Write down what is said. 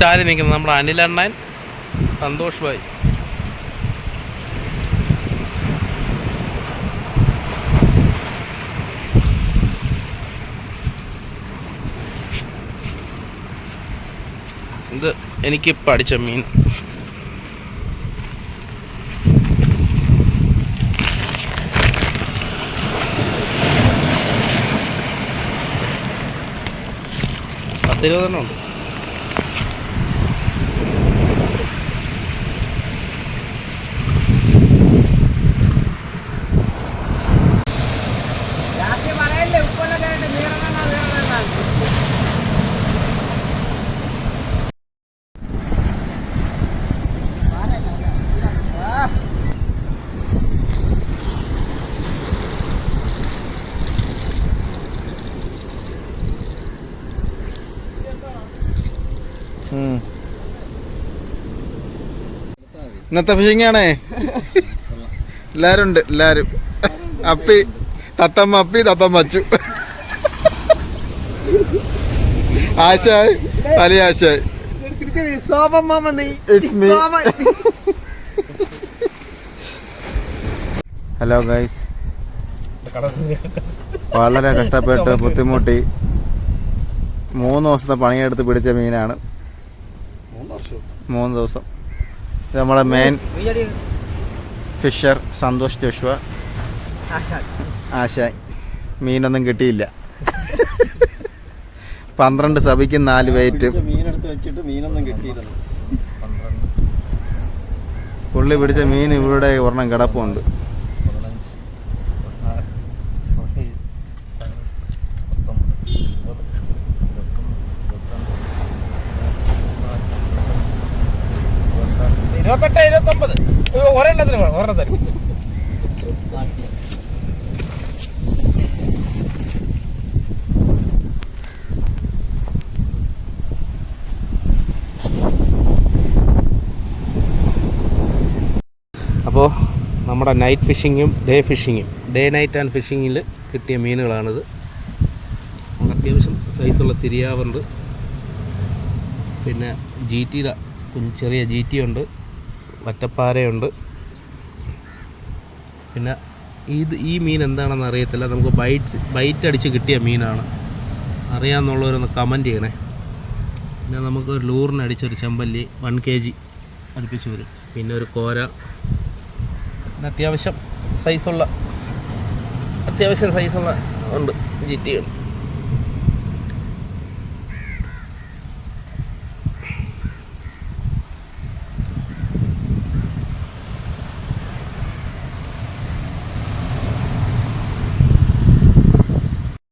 ചാരി നിൽക്കുന്നത് നമ്മുടെ അനിലണ്ണൻ, സന്തോഷ് ഭായ്. ഇത് എനിക്കിപ്പോൾ അടിച്ച മീൻ. ഉണ്ട്. ഇന്നത്തെ ഫിഷിംഗ് ആണേ. എല്ലാരും ഉണ്ട്, എല്ലാരും. അപ്പി തത്തമ്മ, അപ്പി തത്തമ്മ അച്ചു, ആശായ്, വലിയ ആശായ്. ഹലോ ഗൈസ്, വളരെ കഷ്ടപ്പെട്ട് ബുദ്ധിമുട്ടി 3 ദിവസത്തെ പണിയെടുത്ത് പിടിച്ച മീനാണ്. 3 ദിവസം. ഇത് നമ്മളെ മെയിൻ ഫിഷർ സന്തോഷ് ജോഷുവ, ആശാൻ. മീനൊന്നും കിട്ടിയില്ല. 12 സബിക്കും 4 വെയിറ്റും. പുള്ളി പിടിച്ച മീൻ ഇവിടെ ഒരെണ്ണം കിടപ്പുണ്ട്. അപ്പോൾ നമ്മുടെ നൈറ്റ് ഫിഷിങ്ങും ഡേ ഫിഷിങ്ങും, ഡേ നൈറ്റ് ആൻഡ് ഫിഷിങ്ങിൽ കിട്ടിയ മീനുകളാണിത്. അത്യാവശ്യം സൈസുള്ള തിരിയാവുണ്ട്, പിന്നെ GT ചെറിയ GT ഉണ്ട്, വറ്റപ്പാരയുണ്ട്. പിന്നെ ഈ മീൻ എന്താണെന്ന് അറിയത്തില്ല, നമുക്ക് ബൈറ്റ് അടിച്ച് കിട്ടിയ മീനാണ്. അറിയാമെന്നുള്ളവരൊന്ന് കമൻറ്റ് ചെയ്യണേ. പിന്നെ നമുക്ക് ഒരു ലൂറിന് അടിച്ചൊരു ചെമ്പല്ലി 1 kg അടുപ്പിച്ച് വരും. പിന്നെ ഒരു കോര. പിന്നെ അത്യാവശ്യം സൈസുള്ള ഉണ്ട് GT ഉണ്ട്.